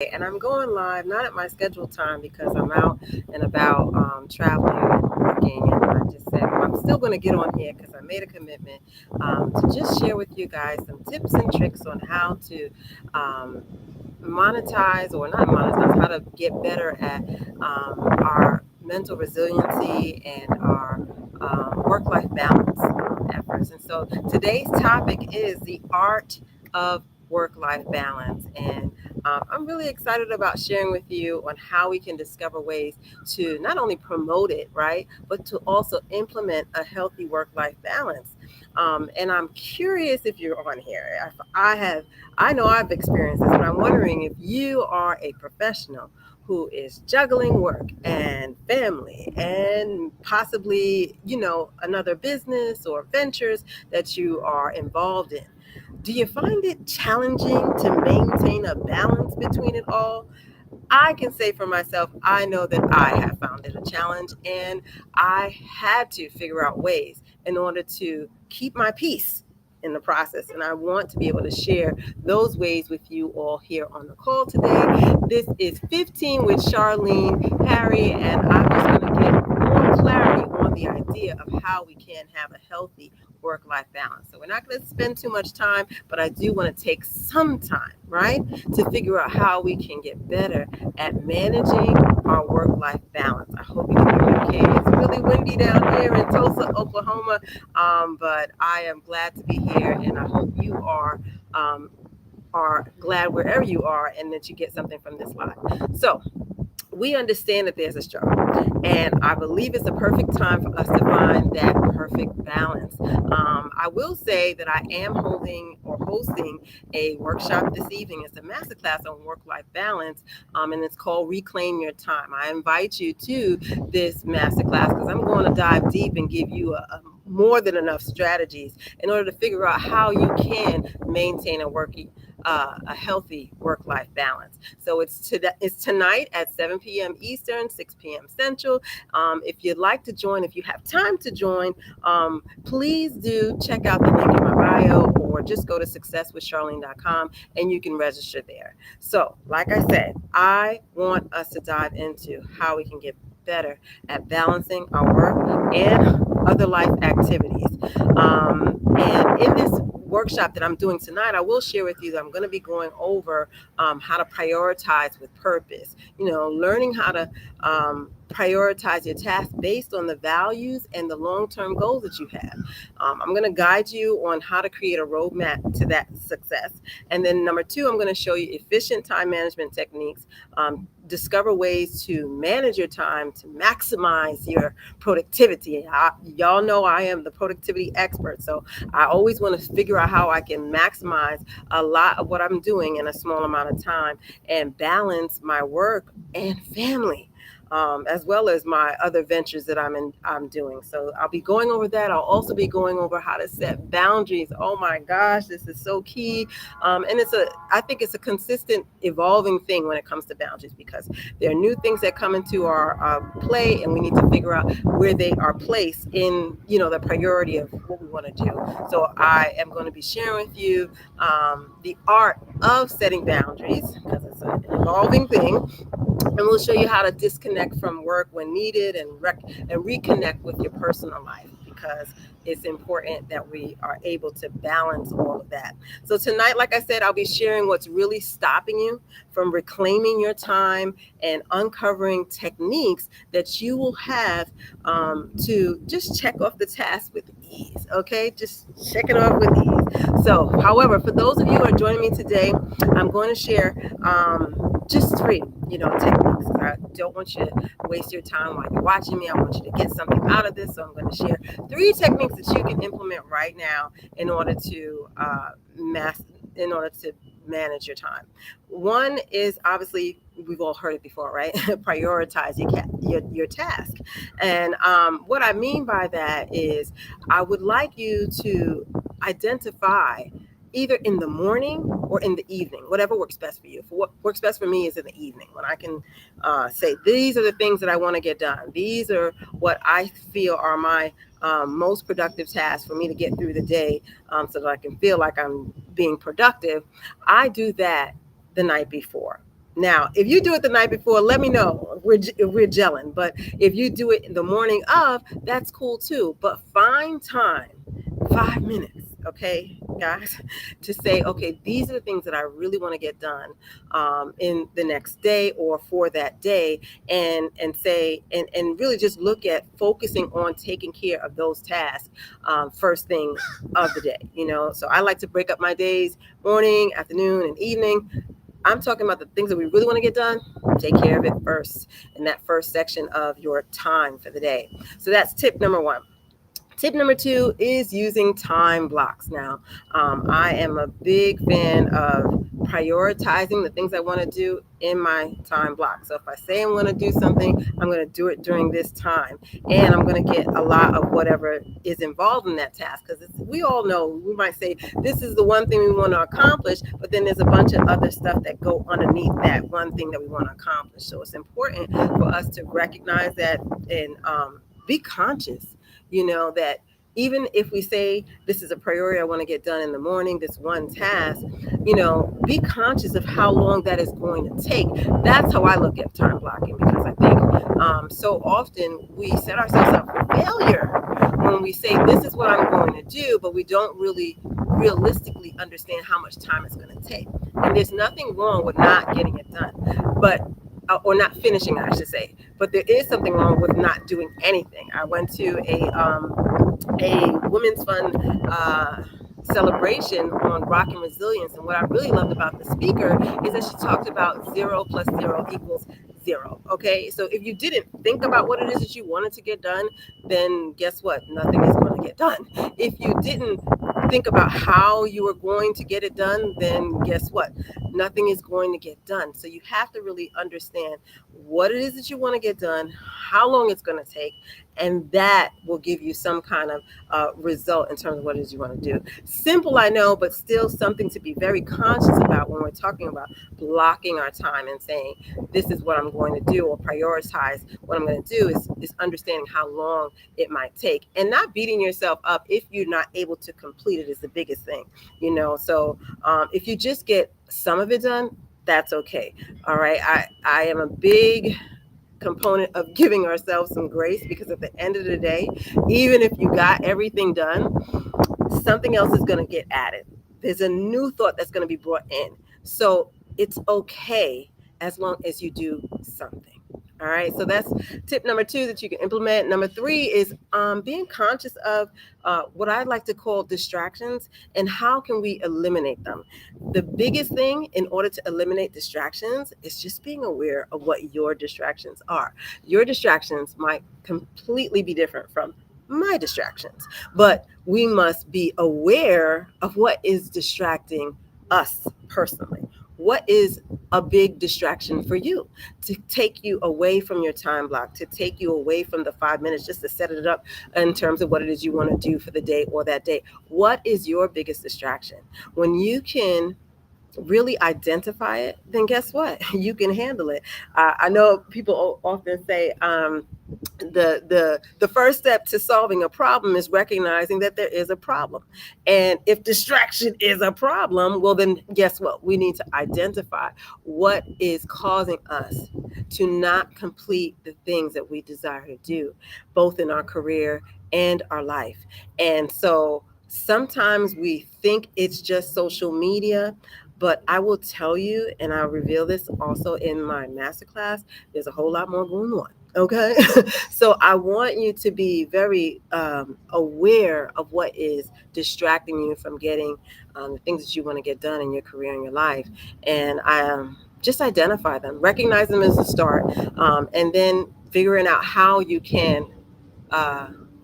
And I'm going live not at my scheduled time because I'm out and about traveling and working. And I just said, well, I'm still going to get on here because I made a commitment to just share with you guys some tips and tricks on how to um, monetize or not monetize, how to get better at our mental resiliency and our work life balance efforts. And so today's topic is the art of work life balance. And I'm really excited about sharing with you on how we can discover ways to not only promote it, right, but to also implement a healthy work life balance. And I'm curious if you're on here. I know I've experienced this, but I'm wondering if you are a professional who is juggling work and family and possibly, another business or ventures that you are involved in. Do you find it challenging to maintain a balance between it all? I can say for myself, I know that I have found it a challenge and I had to figure out ways in order to keep my peace in the process. And I want to be able to share those ways with you all here on the call today. This is 15 with Charlene Harry, and I'm just going to get more clarity on the idea of how we can have a healthy work life balance. So, we're not going to spend too much time, but I do want to take some time, right, to figure out how we can get better at managing our work life balance. I hope you can hear me okay. It's really windy down here in Tulsa, Oklahoma, but I am glad to be here, and I hope you are glad wherever you are and that you get something from this live. So, we understand that there's a struggle, and I believe it's a perfect time for us to find that perfect balance. I will say that I am holding or hosting a workshop this evening. It's a masterclass on work-life balance, and it's called Reclaim Your Time. I invite you to this masterclass because I'm going to dive deep and give you a more than enough strategies in order to figure out how you can maintain a healthy work-life balance. So it's tonight at 7 p.m. Eastern, 6 p.m. Central. If you'd like to join, if you have time to join, please do check out the link in my bio or just go to successwithcharlene.com and you can register there. So, like I said, I want us to dive into how we can get better at balancing our work and other life activities. And in this workshop that I'm doing tonight, I will share with you that I'm going to be going over how to prioritize with purpose. Learning how to prioritize your tasks based on the values and the long-term goals that you have. I'm going to guide you on how to create a roadmap to that success. And then number two, I'm going to show you efficient time management techniques. Discover ways to manage your time to maximize your productivity. Y'all know I am the productivity expert, so I always want to figure out how I can maximize a lot of what I'm doing in a small amount of time and balance my work and family. As well as my other ventures that I'm doing. So I'll be going over that. I'll also be going over how to set boundaries. Oh my gosh, this is so key. And I think it's a consistent evolving thing when it comes to boundaries because there are new things that come into our play, and we need to figure out where they are placed in, the priority of what we want to do. So I am going to be sharing with you the art of setting boundaries because it's an evolving thing, and we'll show you how to disconnect from work when needed and reconnect with your personal life because it's important that we are able to balance all of that. So tonight, like I said, I'll be sharing what's really stopping you from reclaiming your time and uncovering techniques that you will have to just check off the task with ease. Okay, just check it off with ease. So, however, for those of you who are joining me today, I'm going to share just three, techniques. I don't want you to waste your time while you're watching me. I want you to get something out of this. So I'm going to share three techniques that you can implement right now in order to in order to manage your time. One is obviously we've all heard it before, right? Prioritize your task. And what I mean by that is I would like you to identify either in the morning or in the evening, whatever works best for you. For what works best for me is in the evening when I can say, these are the things that I want to get done. These are what I feel are my most productive tasks for me to get through the day so that I can feel like I'm being productive. I do that the night before. Now, if you do it the night before, let me know if we're gelling. But if you do it the morning of, that's cool too. But find time, 5 minutes, okay, guys, to say, okay, these are the things that I really want to get done in the next day or for that day, and say, and really just look at focusing on taking care of those tasks first thing of the day. So I like to break up my days: morning, afternoon, and evening. I'm talking about the things that we really want to get done. Take care of it first in that first section of your time for the day. So that's tip number one. Tip number two is using time blocks. Now, I am a big fan of prioritizing the things I want to do in my time block. So if I say I'm going to do something, I'm going to do it during this time, and I'm going to get a lot of whatever is involved in that task. Because we all know, we might say this is the one thing we want to accomplish, but then there's a bunch of other stuff that go underneath that one thing that we want to accomplish. So it's important for us to recognize that and be conscious, that even if we say this is a priority I want to get done in the morning, this one task, be conscious of how long that is going to take. That's how I look at time blocking, because I think so often we set ourselves up for failure when we say this is what I'm going to do, but we don't really realistically understand how much time it's going to take. And there's nothing wrong with not getting it done, but or not finishing, I should say. But there is something wrong with not doing anything. I went to a women's fund celebration on rock and resilience, and what I really loved about the speaker is that she talked about 0 plus 0 equals 0. Okay, so if you didn't think about what it is that you wanted to get done, then guess what? Nothing is going to get done. If you didn't think about how you were going to get it done, then guess what? Nothing is going to get done. So you have to really understand what it is that you want to get done, how long it's going to take, and that will give you some kind of result in terms of what it is you want to do. Simple, I know, but still something to be very conscious about when we're talking about blocking our time and saying, this is what I'm going to do, or prioritize what I'm going to do, is understanding how long it might take, and not beating yourself up if you're not able to complete it is the biggest thing. So if you just get some of it done, that's okay. All right. I am a big component of giving ourselves some grace, because at the end of the day, even if you got everything done, something else is going to get added. There's a new thought that's going to be brought in. So it's okay as long as you do something. All right. So that's tip number two that you can implement. Number three is being conscious of what I like to call distractions, and how can we eliminate them. The biggest thing in order to eliminate distractions is just being aware of what your distractions are. Your distractions might completely be different from my distractions, but we must be aware of what is distracting us personally. What is a big distraction for you to take you away from your time block, to take you away from the 5 minutes, just to set it up in terms of what it is you want to do for the day or that day? What is your biggest distraction? When you can really identify it, then guess what? You can handle it. I know people often say the first step to solving a problem is recognizing that there is a problem. And if distraction is a problem, well, then guess what? We need to identify what is causing us to not complete the things that we desire to do, both in our career and our life. And so sometimes we think it's just social media, but I will tell you, and I'll reveal this also in my masterclass, there's a whole lot more going on. Okay. So I want you to be very aware of what is distracting you from getting the things that you want to get done in your career and your life. And just identify them, recognize them as a start, and then figuring out how you can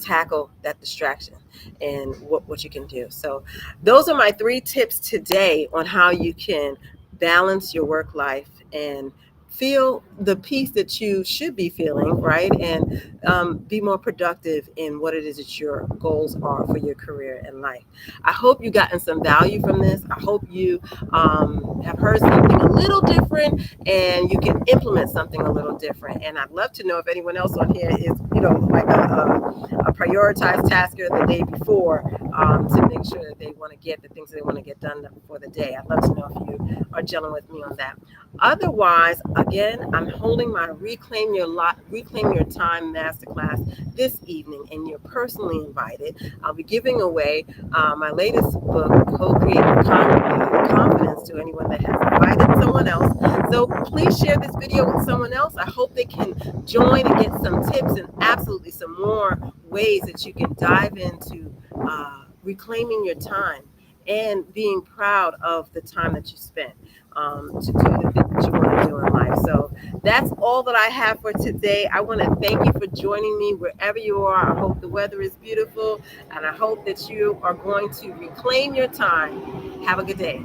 tackle that distraction and what you can do. So those are my 3 tips today on how you can balance your work life and feel the peace that you should be feeling, right? And be more productive in what it is that your goals are for your career and life. I hope you gotten some value from this. I hope you have heard something a little different and you can implement something a little different. And I'd love to know if anyone else on here is, like a prioritized tasker the day before to make sure that they want to get the things that they want to get done for the day. I'd love to know if you are gelling with me on that. Otherwise, again, I'm holding my Reclaim Your Time Masterclass this evening, and you're personally invited. I'll be giving away my latest book, Co-Create Confidence, to anyone that has invited someone else. So please share this video with someone else. I hope they can join and get some tips and absolutely some more ways that you can dive into reclaiming your time and being proud of the time that you spent to do the things that you want to do in life. So that's all that I have for today. I want to thank you for joining me wherever you are. I hope the weather is beautiful, and I hope that you are going to reclaim your time. Have a good day.